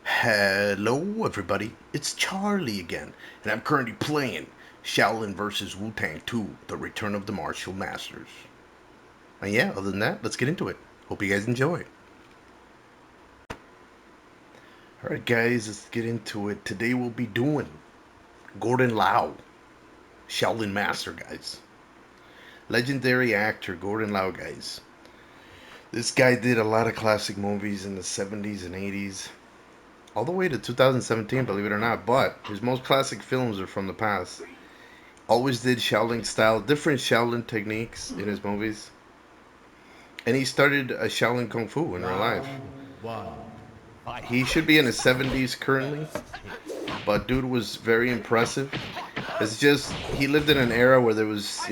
Hello everybody, it's Charlie again, and I'm currently playing Shaolin vs. Wutang 2, The Return of the Martial Masters. And yeah, other than that, let's get into it. Hope you guys enjoy. Alright guys, let's get into it. Today we'll be doing Gordon Lau, Shaolin Master, guys. Legendary actor Gordon Lau, guys. This guy did a lot of classic movies in the 70s and 80s. All the way to 2017, believe it or not, but his most classic films are from the past. Always did Shaolin style, different Shaolin techniques in his movies. And he started a Shaolin Kung Fu in real life. He should be in his 70s currently, but dude was very impressive. It's just, he lived in an era where there was,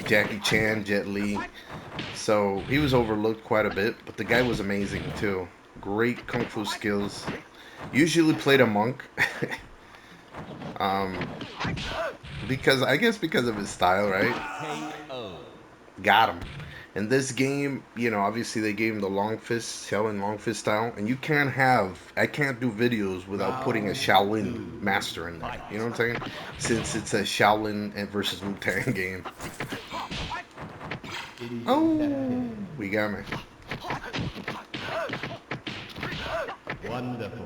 Jackie Chan, Jet Li, so he was overlooked quite a bit, but the guy was amazing too. Great Kung Fu skills. Usually played a monk. because of his style, right? Got him. In this game, obviously they gave him the long fist, Shaolin long fist style, and I can't do videos without putting a Shaolin master in there. You know what I'm saying? Since it's a Shaolin versus Wutang game. Oh, we got me. Wonderful.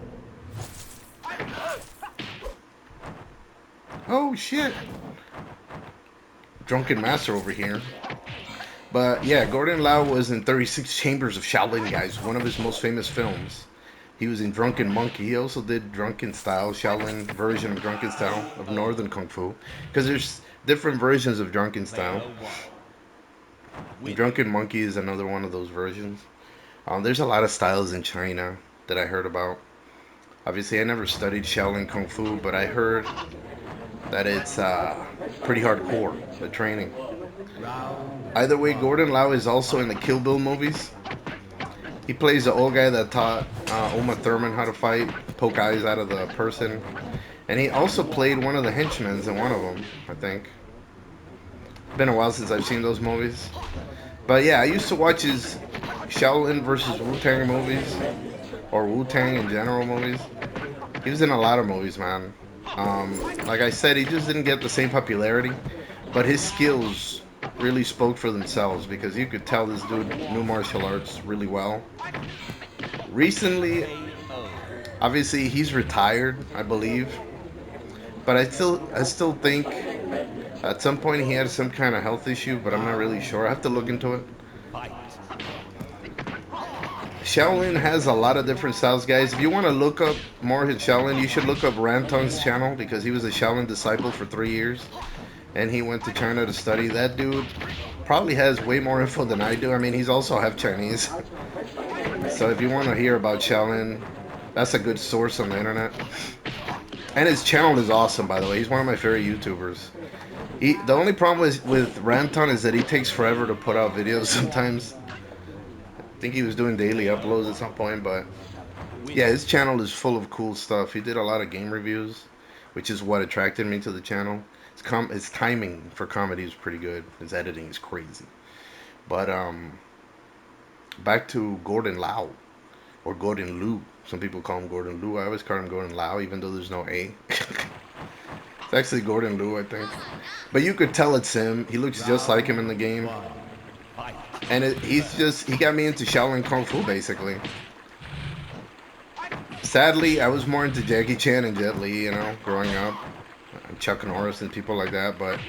Oh shit. Drunken Master over here. But yeah, Gordon Lau was in 36 Chambers of Shaolin, guys. One of his most famous films. He was in Drunken Monkey. He also did Drunken Style, Shaolin version of Drunken Style of Northern Kung Fu. Because there's different versions of Drunken Style. And Drunken Monkey is another one of those versions. There's a lot of styles in China that I heard about. Obviously, I never studied Shaolin Kung Fu, but I heard that it's pretty hardcore, the training. Either way, Gordon Lau is also in the Kill Bill movies. He plays the old guy that taught Uma Thurman how to fight, poke eyes out of the person. And he also played one of the henchmen in one of them, I think. Been a while since I've seen those movies. But yeah, I used to watch his Shaolin versus Wu-Tang movies, or Wu-Tang in general movies. He was in a lot of movies, man. Like I said, he just didn't get the same popularity, but his skills really spoke for themselves because you could tell this dude knew martial arts really well. Recently, obviously he's retired, I believe, but I still think at some point he had some kind of health issue, but I'm not really sure. I have to look into it. Shaolin has a lot of different styles, guys. If you want to look up more his Shaolin, you should look up Rantung's channel because he was a Shaolin disciple for 3 years. And he went to China to study. That dude probably has way more info than I do. I mean, he's also half Chinese. So if you want to hear about Shaolin, that's a good source on the internet. And his channel is awesome, by the way. He's one of my favorite YouTubers. The only problem with Ranton is that he takes forever to put out videos sometimes. I think he was doing daily uploads at some point, but yeah, his channel is full of cool stuff. He did a lot of game reviews, which is what attracted me to the channel. His timing for comedy is pretty good. His editing is crazy. But back to Gordon Lau, or Gordon Liu. Some people call him Gordon Liu. I always call him Gordon Lau, even though there's no A. It's actually Gordon Liu, I think. But you could tell it's him. He looks just like him in the game. And he got me into Shaolin Kung Fu, basically. Sadly, I was more into Jackie Chan and Jet Li, growing up. Chuck Norris and people like that, but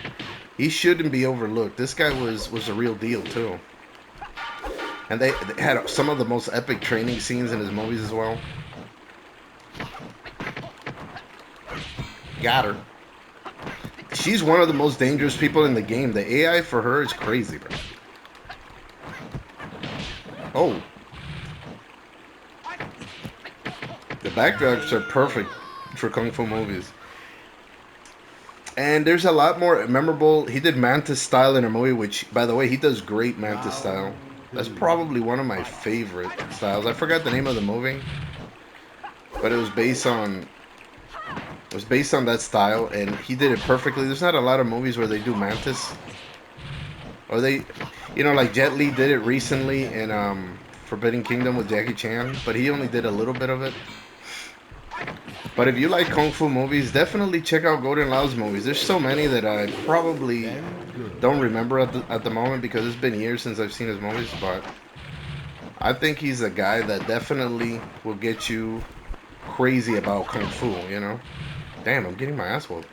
he shouldn't be overlooked. This guy was a real deal, too. And they had some of the most epic training scenes in his movies as well. Got her. She's one of the most dangerous people in the game. The AI for her is crazy, bro. Oh. The backdrops are perfect for Kung Fu movies. And there's a lot more memorable. He did Mantis style in a movie, which, by the way, he does great Mantis style. That's probably one of my favorite styles. I forgot the name of the movie, but it was based on that style, and he did it perfectly. There's not a lot of movies where they do Mantis, or You know, like Jet Li did it recently in Forbidden Kingdom with Jackie Chan, but he only did a little bit of it. But if you like kung fu movies, definitely check out Gordon Liu's movies. There's so many that I probably don't remember at the moment because it's been years since I've seen his movies. But I think he's a guy that definitely will get you crazy about kung fu. You know, damn, I'm getting my ass whooped.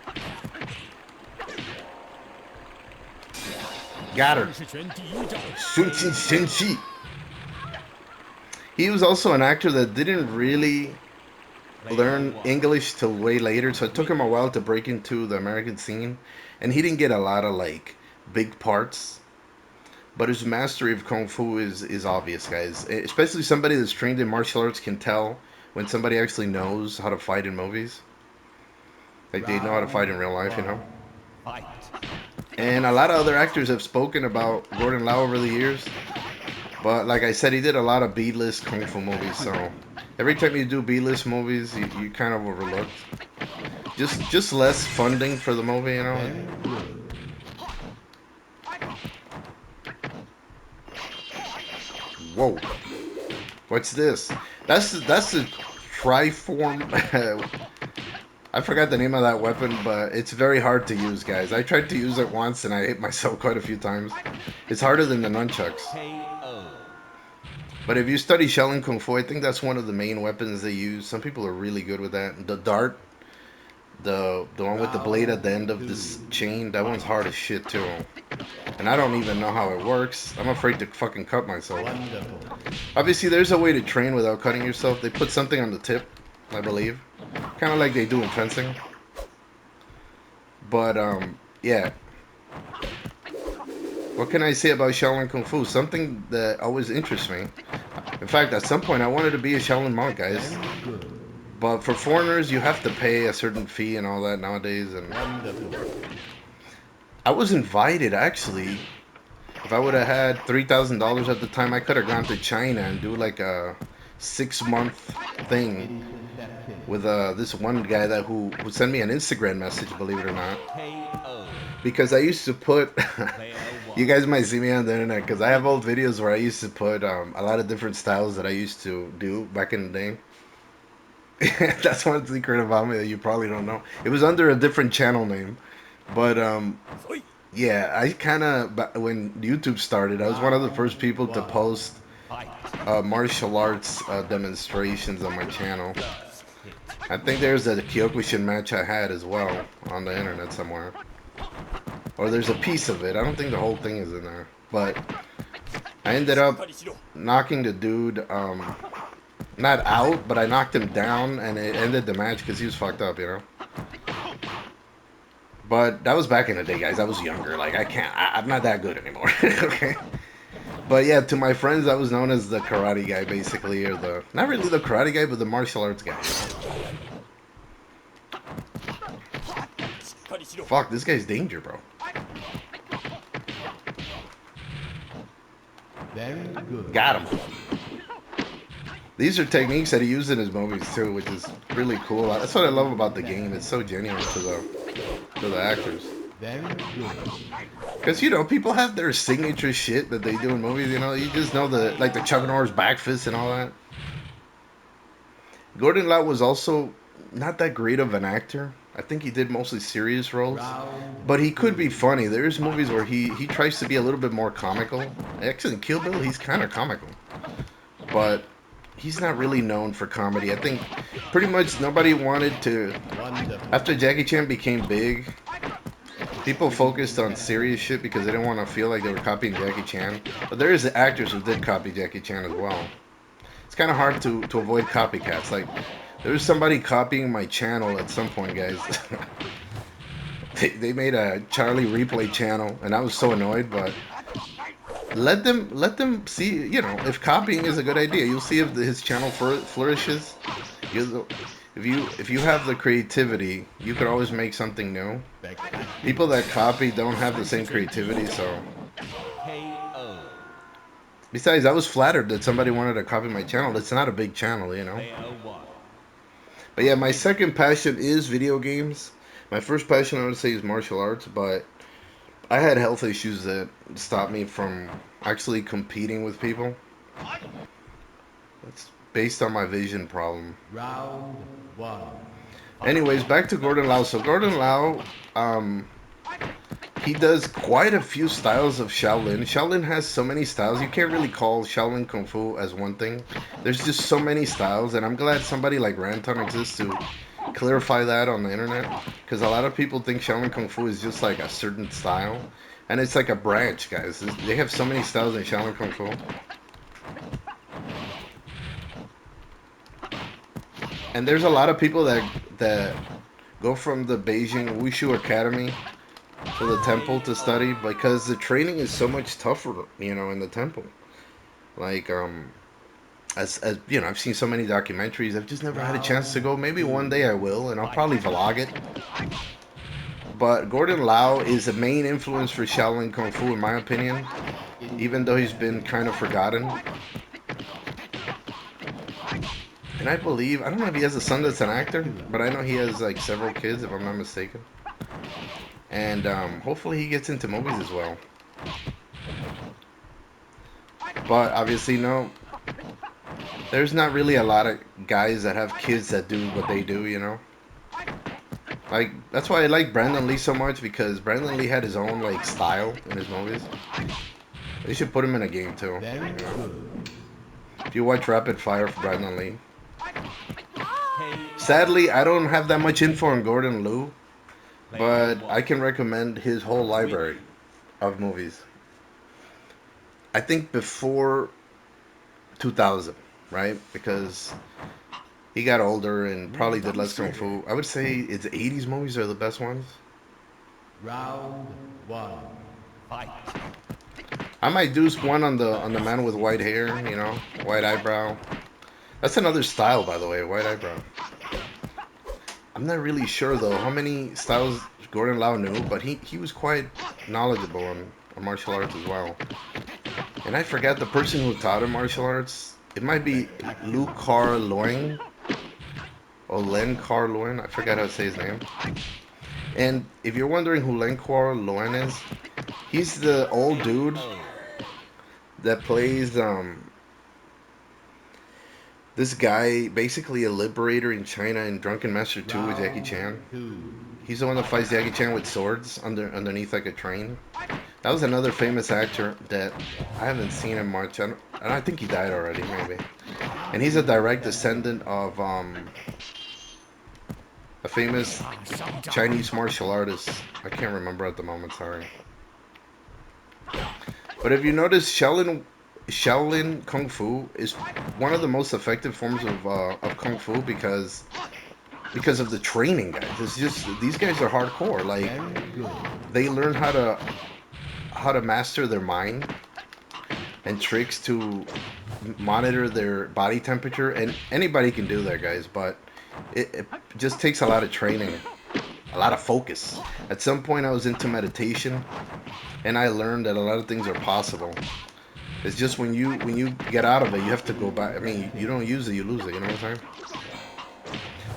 Got her. Sun Qin Shen Shi. He was also an actor that didn't really learn English till way later, so it took him a while to break into the American scene, and he didn't get a lot of like big parts. But his mastery of kung fu is obvious, guys. Especially somebody that's trained in martial arts can tell when somebody actually knows how to fight in movies, like they know how to fight in real life, you know. And a lot of other actors have spoken about Gordon Liu over the years, but like I said, he did a lot of B-list kung fu movies, so every time you do B-list movies, you kind of overlooked. Just less funding for the movie, you know. Whoa, what's this? That's the triform. I forgot the name of that weapon, but it's very hard to use, guys. I tried to use it once and I hit myself quite a few times. It's harder than the nunchucks. But if you study Shaolin Kung Fu, I think that's one of the main weapons they use. Some people are really good with that. The dart, the one with the blade at the end of this chain, that one's hard as shit too. And I don't even know how it works. I'm afraid to fucking cut myself. Obviously, there's a way to train without cutting yourself. They put something on the tip, I believe. Kind of like they do in fencing. But, yeah. What can I say about Shaolin Kung Fu? Something that always interests me. In fact, at some point, I wanted to be a Shaolin monk, guys. But for foreigners, you have to pay a certain fee and all that nowadays. And I was invited, actually. If I would have had $3,000 at the time, I could have gone to China and do like a 6-month thing with this one guy that who sent me an Instagram message, believe it or not. Because I used to put, you guys might see me on the internet because I have old videos where I used to put a lot of different styles that I used to do back in the day. That's one secret about me that you probably don't know. It was under a different channel name, but yeah, I kind of when YouTube started, I was one of the first people to post martial arts demonstrations on my channel. I think there's a Kyokushin match I had as well on the internet somewhere, or there's a piece of it. I don't think the whole thing is in there, but I ended up knocking the dude. Not out, but I knocked him down, and it ended the match because he was fucked up, you know. But that was back in the day, guys. I was younger. Like I'm not that good anymore. Okay. But yeah, to my friends, I was known as the karate guy, basically, or the not really the karate guy, but the martial arts guy. Fuck, this guy's danger, bro. Got him. These are techniques that he used in his movies too, which is really cool. That's what I love about the game. It's so genuine to the actors. Because you know, people have their signature shit that they do in movies. You know, you just know like the Chuck Norris back fist and all that. Gordon Liu was also not that great of an actor. I think he did mostly serious roles, but he could be funny. There's movies where he tries to be a little bit more comical. Actually, in Kill Bill, he's kind of comical, but he's not really known for comedy. I think pretty much nobody wanted to. After Jackie Chan became big, people focused on serious shit because they didn't want to feel like they were copying Jackie Chan. But there is actors who did copy Jackie Chan as well. It's kind of hard to avoid copycats. Like, there was somebody copying my channel at some point, guys. They made a Charlie Replay channel, and I was so annoyed, but let them see. You know, if copying is a good idea, you'll see if his channel flourishes. If you have the creativity, you could always make something new. People that copy don't have the same creativity, so. Besides, I was flattered that somebody wanted to copy my channel. It's not a big channel, you know. But yeah, my second passion is video games. My first passion, I would say, is martial arts, but I had health issues that stopped me from actually competing with people. That's based on my vision problem. Round one. Anyways, back to Gordon Lau. So Gordon Lau, um, he does quite a few styles of Shaolin. Shaolin has so many styles. You can't really call Shaolin Kung Fu as one thing. There's just so many styles, and I'm glad somebody like Ranton exists to clarify that on the internet. Because a lot of people think Shaolin Kung Fu is just like a certain style, and it's like a branch, guys. They have so many styles in Shaolin Kung Fu, and there's a lot of people that go from the Beijing Wushu Academy to the temple to study because the training is so much tougher, in the temple. Like, as you know, I've seen so many documentaries. I've just never had a chance to Round go. Maybe one day two. I will, and I'll Fight. probably vlog it. But Gordon Lau is a main influence for Shaolin Kung Fu, in my opinion, even though he's been kind of forgotten. And I don't know if he has a son that's an actor, but I know he has like several kids, if I'm not mistaken. And hopefully he gets into movies as well. But obviously, no, there's not really a lot of guys that have kids that do what they do. Like, that's why I like Brandon Lee so much, because Brandon Lee had his own like style in his movies. They should put him in a game too. Very You know, good. if you watch Rapid Fire for Brandon Lee. KO. Sadly, I don't have that much info on Gordon Liu, Player but I one. can recommend his whole library Win. of movies. I think before 2000, right? Because he got older and probably did less kung fu. I would say his 80s movies are the best ones. Round one. Fight. I might do one on the man with white hair, white eyebrow. That's another style, by the way, white eyebrow. I'm not really sure though how many styles Gordon Lau knew, but he was quite knowledgeable on martial arts as well. And I forgot the person who taught him martial arts. It might be Lu Spectacular. Car Loing or Len Car Loin. I forgot how to say his name. And if you're wondering who Len Car Loin is, he's the old dude KO. that plays this guy, basically a liberator in China in Drunken Master 2 with Jackie Round Chan. two. He's the one that Fight. fights Jackie Chan with swords underneath like a train. That was another famous actor that I haven't seen him much. I think he died already, maybe. And he's a direct descendant of a famous Chinese martial artist. I can't remember at the moment, sorry. But if you notice, Shaolin Kung Fu is one of the most effective forms of Kung Fu because of the training, guys. It's just these guys are hardcore. Like, Very good. they learn how to master their mind and tricks to monitor their body temperature, and anybody can do that, guys. But it just takes a lot of training, a lot of focus. At some point, I was into meditation, and I learned that a lot of things are possible. It's just when you get out of it, you have to go back. I mean, you don't use it, you lose it. You know what I'm saying?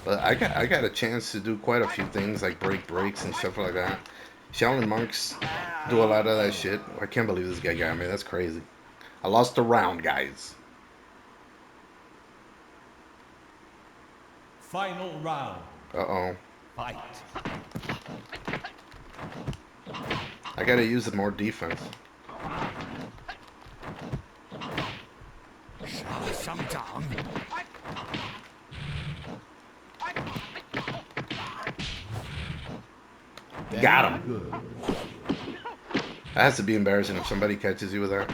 But I got a chance to do quite a few things like break breaks and stuff like that. Shaolin monks do a lot of that shit. I can't believe this guy got me. That's crazy. I lost a round, guys. Final round. Uh oh. Fight. I gotta use more defense. Got Very him. good. That has to be embarrassing if somebody catches you with that.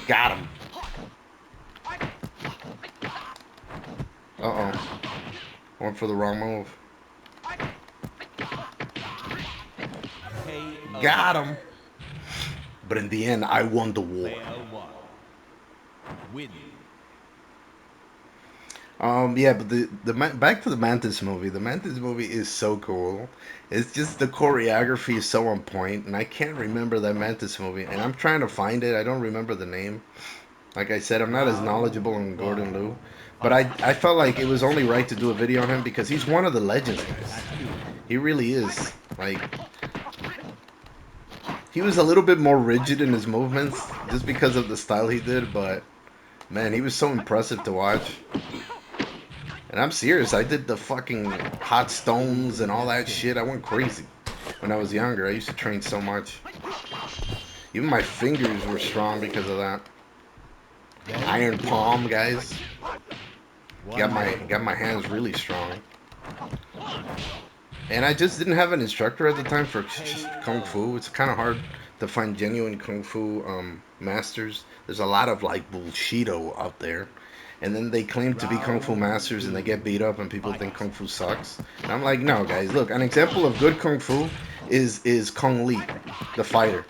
Got him. Uh oh. Went for the wrong move. KO. Got him. But in the end, I won the war. Player one. Win. Yeah, but back to the Mantis movie. The Mantis movie is so cool. It's just the choreography is so on point, and I can't remember that Mantis movie. And I'm trying to find it. I don't remember the name. Like I said, I'm not as Round knowledgeable on Gordon one. Liu, but Fight. I felt like it was only right to do a video on him because he's one of the legends, guys. Spectacular. He really is. Like, he was a little bit more rigid in his movements just because of the style he did, but man, he was so impressive to watch. And I'm serious, I did the fucking hot stones and all that shit. I went crazy when I was younger. I used to train so much. Even my fingers were strong because of that. Iron palm, guys. Got my hands really strong. And I just didn't have an instructor at the time for kung fu. It's kind of hard to find genuine kung fu masters. There's a lot of like bullshito out there, and then they claim to be kung fu masters and they get beat up and people think kung fu sucks. And I'm like, no, guys, look, an example of good kung fu is Kung Lee, the fighter.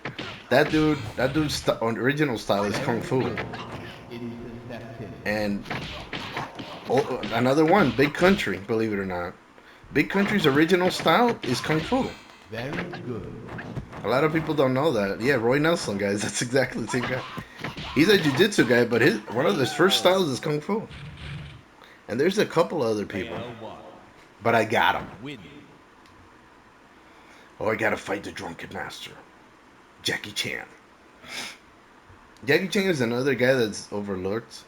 That dude's original style is kung fu. And another one, Big Country, believe it or not. Big Country's original style is kung fu. Very good. A lot of people don't know that. Yeah, Roy Nelson, guys, that's exactly the same guy. He's a jiu-jitsu guy, but one of his first styles is kung fu. And there's a couple other people, but I got them. Oh, I gotta fight the drunken master, Jackie Chan. Jackie Chan is another guy that's overlooked.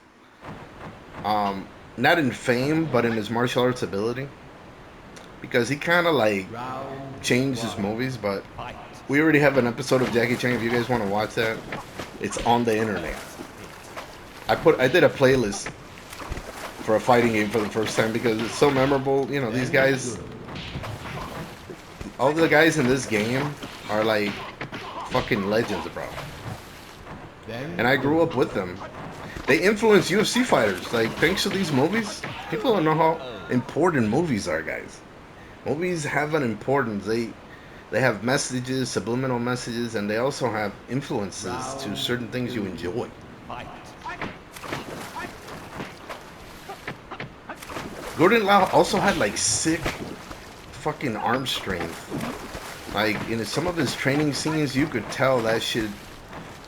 Not in fame, but in his martial arts ability. Because he kind of like changed his movies, but we already have an episode of Jackie Chan. If you guys want to watch that, it's on the internet. I did a playlist for a fighting game for the first time because it's so memorable. You know, these guys, all the guys in this game are like fucking legends, bro. And I grew up with them. They influence UFC fighters. Like, thanks to these movies, people don't know how important movies are, guys. Movies have an importance. They have messages, subliminal messages, and they also have influences to certain things you enjoy. Gordon Lau also had like sick fucking arm strength. Like in some of his training scenes, you could tell that shit.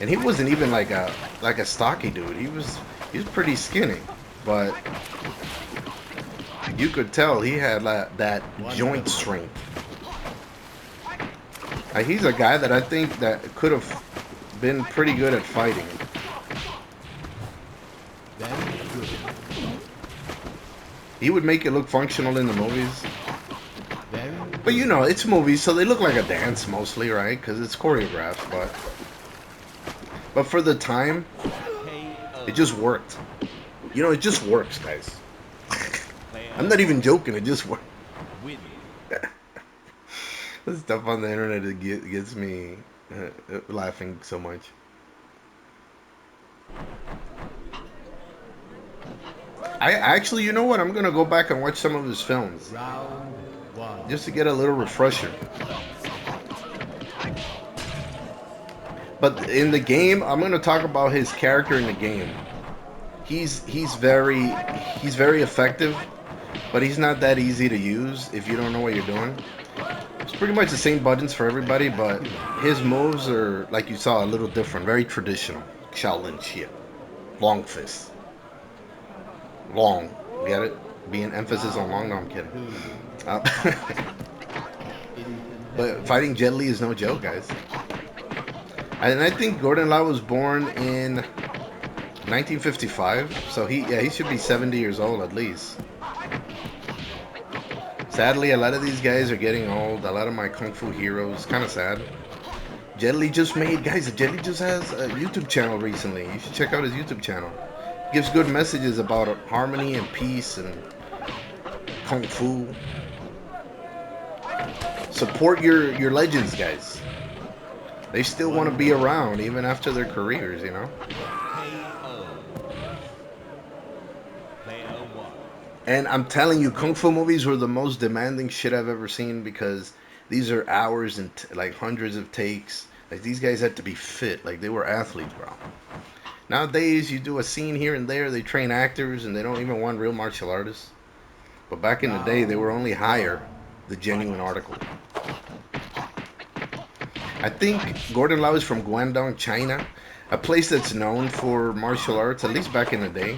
And he wasn't even like a stocky dude. He was pretty skinny, but you could tell he had that joint strength. Like, he's a guy that I think that could have been pretty good at fighting. He would make it look functional in the movies. But you know, it's movies, so they look like a dance mostly, right? Because it's choreographed, but for the time, it just worked. You know, it just works, guys. I'm not even joking, it just works. This stuff on the internet, it gets me laughing so much. I actually, you know what? I'm going to go back and watch some of his films. Just to get a little refresher. But in the game, I'm going to talk about his character in the game. He's very effective, but he's not that easy to use if you don't know what you're doing. It's pretty much the same buttons for everybody, but his moves are, like you saw, a little different. Very traditional. Shaolin shit. Long fist. Long. Get it? Being emphasis on long. No, I'm kidding. But fighting Jet Li is no joke, guys. And I think Gordon Lau was born in 1955, so he should be 70 years old at least. Sadly, a lot of these guys are getting old. A lot of my kung fu heroes, kind of sad. Jet Li just made, guys, Jet Li just has a YouTube channel recently. You should check out his YouTube channel. He gives good messages about harmony and peace and kung fu. Support your legends, guys. They still want to be around even after their careers, you know. And I'm telling you, kung fu movies were the most demanding shit I've ever seen because these are hours and like hundreds of takes. Like, these guys had to be fit. Like, they were athletes, bro. Nowadays, you do a scene here and there. They train actors, and they don't even want real martial artists. But back in the day, they were only hire the genuine article. I think Gordon Lau is from Guangdong, China, a place that's known for martial arts, at least back in the day.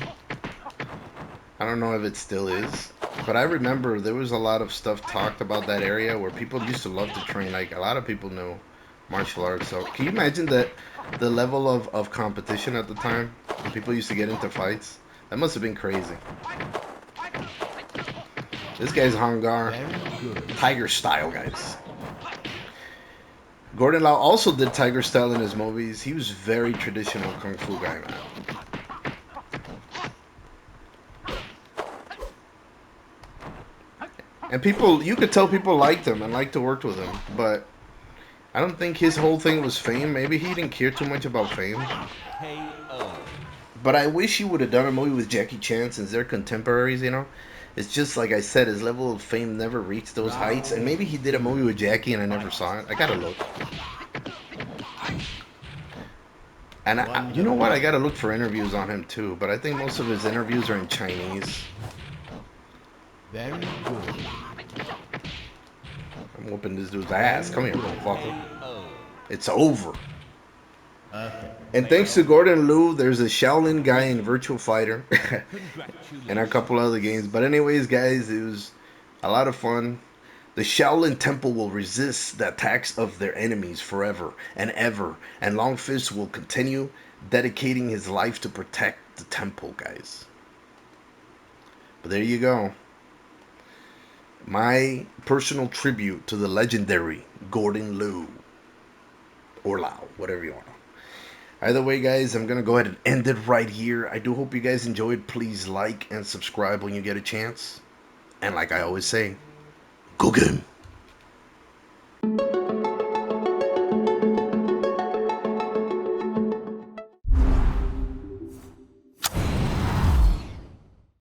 I don't know if it still is. But I remember there was a lot of stuff talked about that area where people used to love to train. Like a lot of people know martial arts. So can you imagine that the level of competition at the time when people used to get into fights? That must have been crazy. This guy's Hangar, Very good. Tiger Style, guys. Gordon Lau also did Tiger Style in his movies. He was very traditional kung fu guy, man. And people, you could tell people liked him and liked to work with him, but I don't think his whole thing was fame. Maybe he didn't care too much about fame. KO. But I wish he would have done a movie with Jackie Chan since they're contemporaries, you know? It's just like I said, his level of fame never reached those heights. And maybe he did a movie with Jackie and I never saw it. I gotta look. And you know what? I gotta look for interviews on him too. But I think most of his interviews are in Chinese. Very good. I'm whooping this dude's ass. Come here, motherfucker. KO. It's over. Okay. And thanks to Gordon Liu, there's a Shaolin guy in Virtual Fighter and a Congratulations. couple other games. But anyways, guys, it was a lot of fun. The Shaolin Temple will resist the attacks of their enemies forever and ever, and Long Fist will continue dedicating his life to protect the temple, guys. But there you go. My personal tribute to the legendary Gordon Liu. Or Lau, whatever you want. Either way, guys, I'm going to go ahead and end it right here. I do hope you guys enjoyed. Please like and subscribe when you get a chance. And like I always say, go get him.